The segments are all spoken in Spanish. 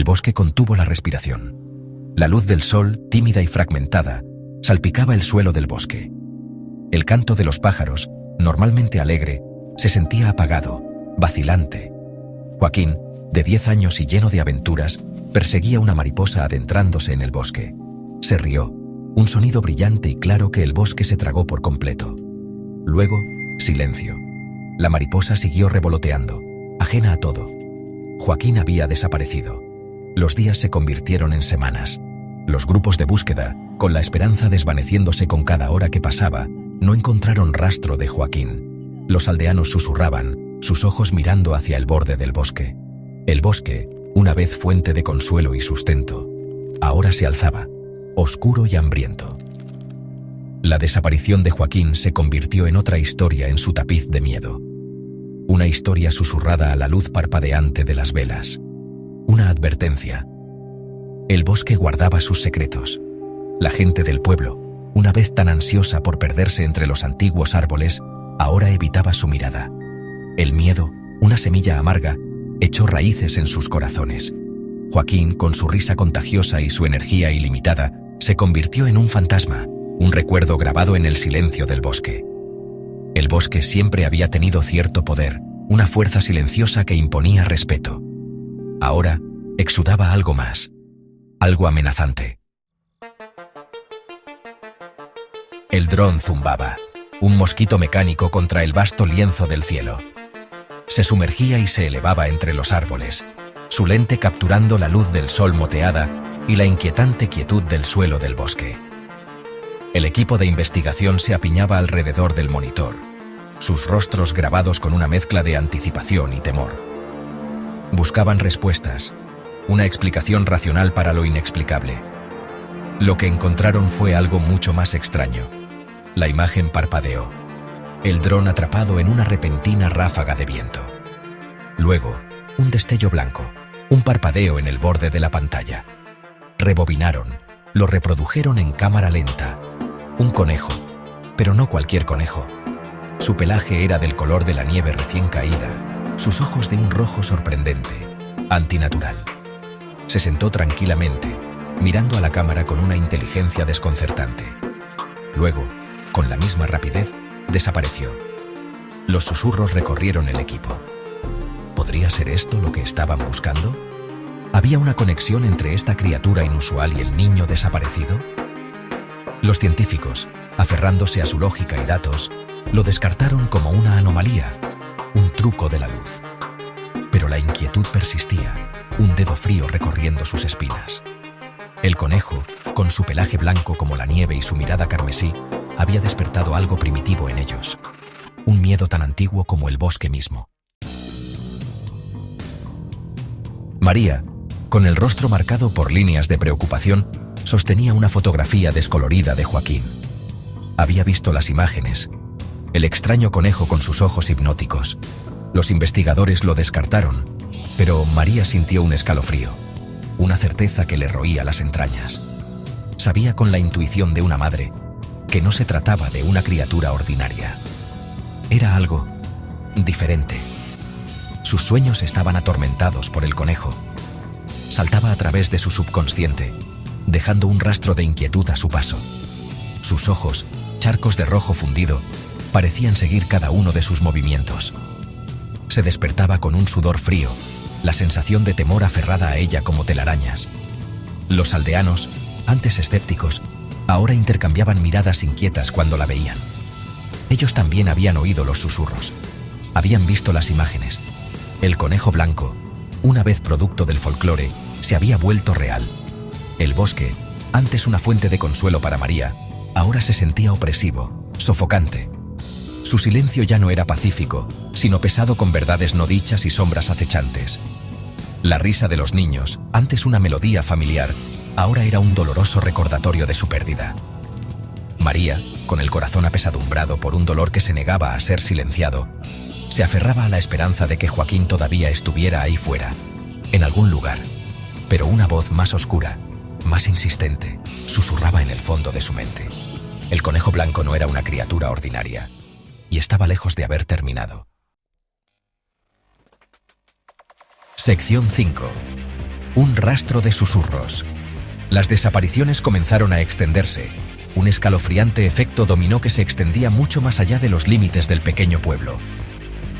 El bosque contuvo la respiración. La luz del sol, tímida y fragmentada, salpicaba el suelo del bosque. El canto de los pájaros, normalmente alegre, se sentía apagado, vacilante. Joaquín, de 10 años y lleno de aventuras, perseguía una mariposa adentrándose en el bosque. Se rió, un sonido brillante y claro que el bosque se tragó por completo. Luego, silencio. La mariposa siguió revoloteando, ajena a todo. Joaquín había desaparecido. Los días se convirtieron en semanas. Los grupos de búsqueda, con la esperanza desvaneciéndose con cada hora que pasaba, no encontraron rastro de Joaquín. Los aldeanos susurraban, sus ojos mirando hacia el borde del bosque. El bosque, una vez fuente de consuelo y sustento, ahora se alzaba, oscuro y hambriento. La desaparición de Joaquín se convirtió en otra historia en su tapiz de miedo. Una historia susurrada a la luz parpadeante de las velas. Una advertencia. El bosque guardaba sus secretos. La gente del pueblo, una vez tan ansiosa por perderse entre los antiguos árboles, ahora evitaba su mirada. El miedo, una semilla amarga, echó raíces en sus corazones. Joaquín, con su risa contagiosa y su energía ilimitada, se convirtió en un fantasma, un recuerdo grabado en el silencio del bosque. El bosque siempre había tenido cierto poder, una fuerza silenciosa que imponía respeto. Ahora, exudaba algo más, algo amenazante. El dron zumbaba, un mosquito mecánico contra el vasto lienzo del cielo. Se sumergía y se elevaba entre los árboles, su lente capturando la luz del sol moteada y la inquietante quietud del suelo del bosque. El equipo de investigación se apiñaba alrededor del monitor, sus rostros grabados con una mezcla de anticipación y temor. Buscaban respuestas, una explicación racional para lo inexplicable. Lo que encontraron fue algo mucho más extraño. La imagen parpadeó, el dron atrapado en una repentina ráfaga de viento. Luego, un destello blanco, un parpadeo en el borde de la pantalla. Rebobinaron, lo reprodujeron en cámara lenta. Un conejo, pero no cualquier conejo. Su pelaje era del color de la nieve recién caída, sus ojos de un rojo sorprendente, antinatural. Se sentó tranquilamente, mirando a la cámara con una inteligencia desconcertante. Luego, con la misma rapidez, desapareció. Los susurros recorrieron el equipo. ¿Podría ser esto lo que estaban buscando? ¿Había una conexión entre esta criatura inusual y el niño desaparecido? Los científicos, aferrándose a su lógica y datos, lo descartaron como una anomalía, un truco de la luz. Pero la inquietud persistía, un dedo frío recorriendo sus espinas. El conejo, con su pelaje blanco como la nieve y su mirada carmesí, había despertado algo primitivo en ellos. Un miedo tan antiguo como el bosque mismo. María, con el rostro marcado por líneas de preocupación, sostenía una fotografía descolorida de Joaquín. Había visto las imágenes, el extraño conejo con sus ojos hipnóticos. Los investigadores lo descartaron, pero María sintió un escalofrío, una certeza que le roía las entrañas. Sabía con la intuición de una madre que no se trataba de una criatura ordinaria. Era algo diferente. Sus sueños estaban atormentados por el conejo. Saltaba a través de su subconsciente, dejando un rastro de inquietud a su paso. Sus ojos, charcos de rojo fundido, parecían seguir cada uno de sus movimientos. Se despertaba con un sudor frío, la sensación de temor aferrada a ella como telarañas. Los aldeanos, antes escépticos, ahora intercambiaban miradas inquietas cuando la veían. Ellos también habían oído los susurros, habían visto las imágenes. El conejo blanco, una vez producto del folclore, se había vuelto real. El bosque, antes una fuente de consuelo para María, ahora se sentía opresivo, sofocante. Su silencio ya no era pacífico, sino pesado con verdades no dichas y sombras acechantes. La risa de los niños, antes una melodía familiar, ahora era un doloroso recordatorio de su pérdida. María, con el corazón apesadumbrado por un dolor que se negaba a ser silenciado, se aferraba a la esperanza de que Joaquín todavía estuviera ahí fuera, en algún lugar, pero una voz más oscura, más insistente, susurraba en el fondo de su mente. El conejo blanco no era una criatura ordinaria, y estaba lejos de haber terminado. Sección 5. Un rastro de susurros. Las desapariciones comenzaron a extenderse. Un escalofriante efecto dominó que se extendía mucho más allá de los límites del pequeño pueblo.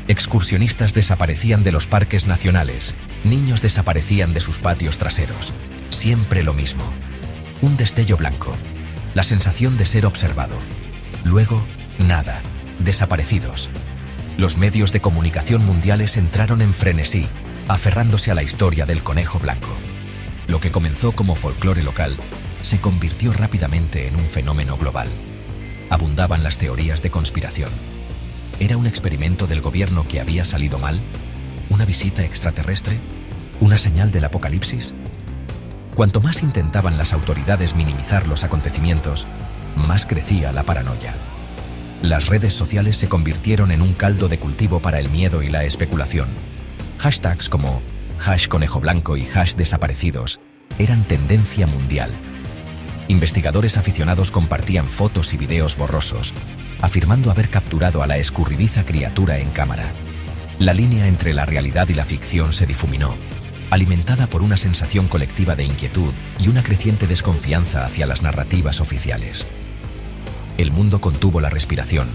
Excursionistas desaparecían de los parques nacionales, niños desaparecían de sus patios traseros. Siempre lo mismo. Un destello blanco. La sensación de ser observado. Luego, nada. Desaparecidos. Los medios de comunicación mundiales entraron en frenesí, aferrándose a la historia del conejo blanco. Lo que comenzó como folclore local se convirtió rápidamente en un fenómeno global. Abundaban las teorías de conspiración. ¿Era un experimento del gobierno que había salido mal? ¿Una visita extraterrestre? ¿Una señal del apocalipsis? Cuanto más intentaban las autoridades minimizar los acontecimientos, más crecía la paranoia. Las redes sociales se convirtieron en un caldo de cultivo para el miedo y la especulación. Hashtags como #conejoblanco y #desaparecidos eran tendencia mundial. Investigadores aficionados compartían fotos y videos borrosos, afirmando haber capturado a la escurridiza criatura en cámara. La línea entre la realidad y la ficción se difuminó, alimentada por una sensación colectiva de inquietud y una creciente desconfianza hacia las narrativas oficiales. El mundo contuvo la respiración,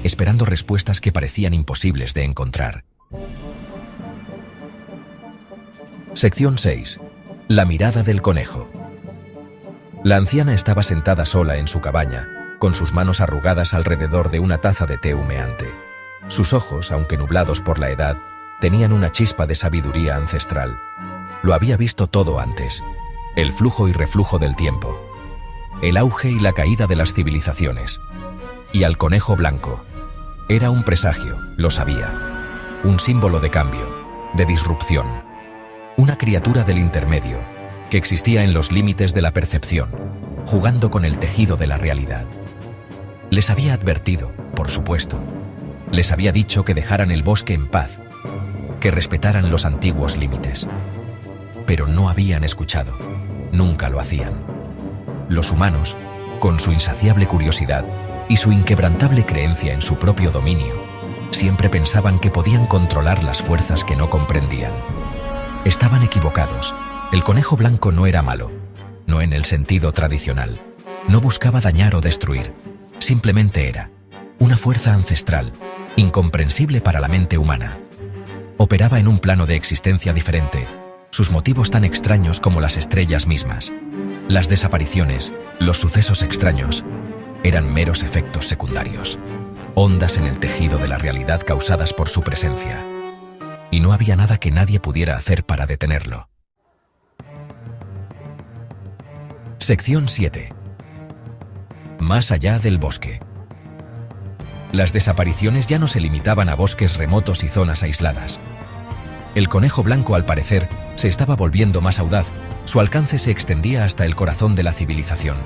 esperando respuestas que parecían imposibles de encontrar. Sección 6. La mirada del conejo. La anciana estaba sentada sola en su cabaña, con sus manos arrugadas alrededor de una taza de té humeante. Sus ojos, aunque nublados por la edad, tenían una chispa de sabiduría ancestral. Lo había visto todo antes: el flujo y reflujo del tiempo, el auge y la caída de las civilizaciones. Y al conejo blanco. Era un presagio, lo sabía. Un símbolo de cambio, de disrupción. Una criatura del intermedio, que existía en los límites de la percepción, jugando con el tejido de la realidad. Les había advertido, por supuesto. Les había dicho que dejaran el bosque en paz, que respetaran los antiguos límites. Pero no habían escuchado. Nunca lo hacían. Los humanos, con su insaciable curiosidad y su inquebrantable creencia en su propio dominio, siempre pensaban que podían controlar las fuerzas que no comprendían. Estaban equivocados. El conejo blanco no era malo, no en el sentido tradicional. No buscaba dañar o destruir. Simplemente era una fuerza ancestral, incomprensible para la mente humana. Operaba en un plano de existencia diferente, sus motivos tan extraños como las estrellas mismas. Las desapariciones, los sucesos extraños, eran meros efectos secundarios, ondas en el tejido de la realidad causadas por su presencia. Y no había nada que nadie pudiera hacer para detenerlo. Sección 7. Más allá del bosque. Las desapariciones ya no se limitaban a bosques remotos y zonas aisladas. El conejo blanco, al parecer, se estaba volviendo más audaz. Su alcance se extendía hasta el corazón de la civilización.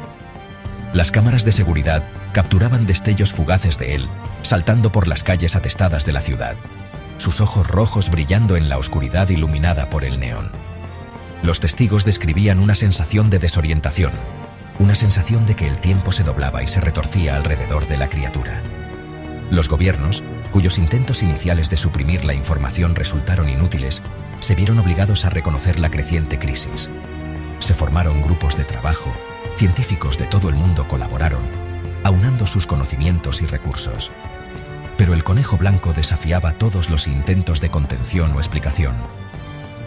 Las cámaras de seguridad capturaban destellos fugaces de él, saltando por las calles atestadas de la ciudad, sus ojos rojos brillando en la oscuridad iluminada por el neón. Los testigos describían una sensación de desorientación, una sensación de que el tiempo se doblaba y se retorcía alrededor de la criatura. Los gobiernos, cuyos intentos iniciales de suprimir la información resultaron inútiles, se vieron obligados a reconocer la creciente crisis. Se formaron grupos de trabajo, científicos de todo el mundo colaboraron, aunando sus conocimientos y recursos. Pero el conejo blanco desafiaba todos los intentos de contención o explicación.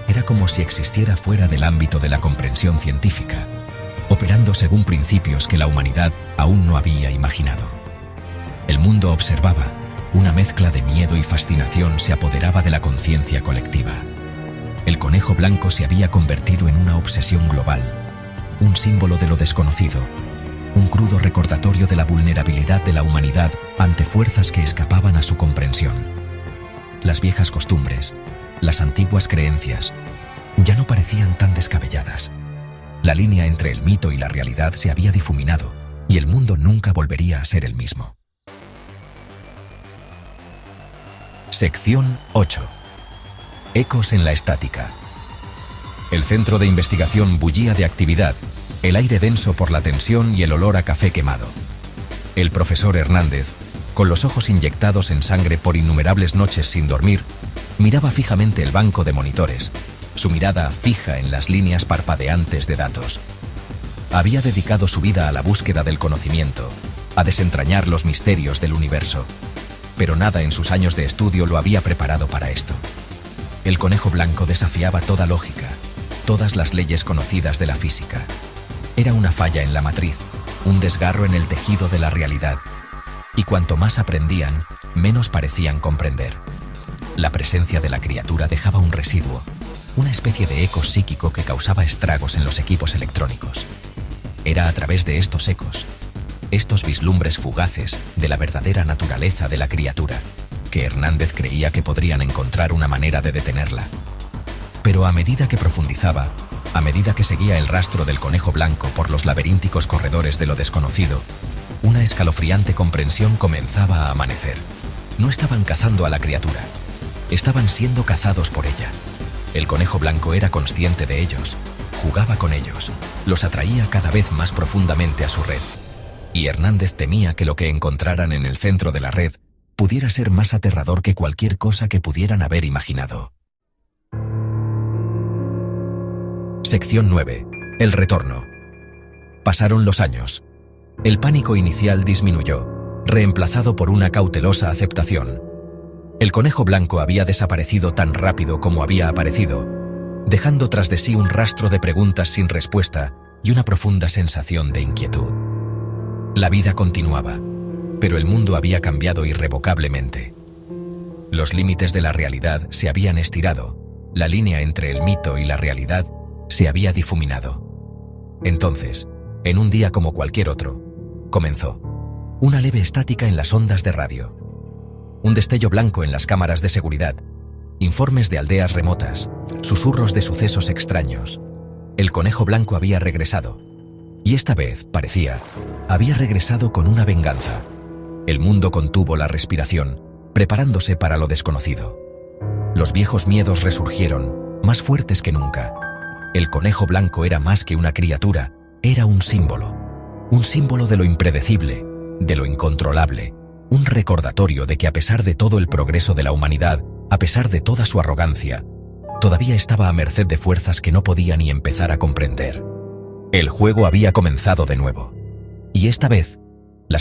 Era como si existiera fuera del ámbito de la comprensión científica, operando según principios que la humanidad aún no había imaginado. El mundo observaba, una mezcla de miedo y fascinación se apoderaba de la conciencia colectiva. El conejo blanco se había convertido en una obsesión global, un símbolo de lo desconocido, un crudo recordatorio de la vulnerabilidad de la humanidad ante fuerzas que escapaban a su comprensión. Las viejas costumbres, las antiguas creencias, ya no parecían tan descabelladas. La línea entre el mito y la realidad se había difuminado y el mundo nunca volvería a ser el mismo. Sección 8. Ecos en la estática. El centro de investigación bullía de actividad, el aire denso por la tensión y el olor a café quemado. El profesor Hernández, con los ojos inyectados en sangre por innumerables noches sin dormir, miraba fijamente el banco de monitores, su mirada fija en las líneas parpadeantes de datos. Había dedicado su vida a la búsqueda del conocimiento, a desentrañar los misterios del universo, pero nada en sus años de estudio lo había preparado para esto. El conejo blanco desafiaba toda lógica, todas las leyes conocidas de la física. Era una falla en la matriz, un desgarro en el tejido de la realidad, y cuanto más aprendían, menos parecían comprender. La presencia de la criatura dejaba un residuo, una especie de eco psíquico que causaba estragos en los equipos electrónicos. Era a través de estos ecos, estos vislumbres fugaces de la verdadera naturaleza de la criatura, que Hernández creía que podrían encontrar una manera de detenerla. Pero a medida que profundizaba, a medida que seguía el rastro del conejo blanco por los laberínticos corredores de lo desconocido, una escalofriante comprensión comenzaba a amanecer. No estaban cazando a la criatura, estaban siendo cazados por ella. El conejo blanco era consciente de ellos, jugaba con ellos, los atraía cada vez más profundamente a su red. Y Hernández temía que lo que encontraran en el centro de la red pudiera ser más aterrador que cualquier cosa que pudieran haber imaginado. Sección 9. El retorno. Pasaron los años. El pánico inicial disminuyó, reemplazado por una cautelosa aceptación. El conejo blanco había desaparecido tan rápido como había aparecido, dejando tras de sí un rastro de preguntas sin respuesta y una profunda sensación de inquietud. La vida continuaba, pero el mundo había cambiado irrevocablemente. Los límites de la realidad se habían estirado, la línea entre el mito y la realidad se había difuminado. Entonces, en un día como cualquier otro, comenzó una leve estática en las ondas de radio, un destello blanco en las cámaras de seguridad, informes de aldeas remotas, susurros de sucesos extraños. El conejo blanco había regresado, y esta vez, parecía, había regresado con una venganza. El mundo contuvo la respiración, preparándose para lo desconocido. Los viejos miedos resurgieron, más fuertes que nunca. El conejo blanco era más que una criatura, era un símbolo de lo impredecible, de lo incontrolable, un recordatorio de que a pesar de todo el progreso de la humanidad, a pesar de toda su arrogancia, todavía estaba a merced de fuerzas que no podía ni empezar a comprender. El juego había comenzado de nuevo, y esta vez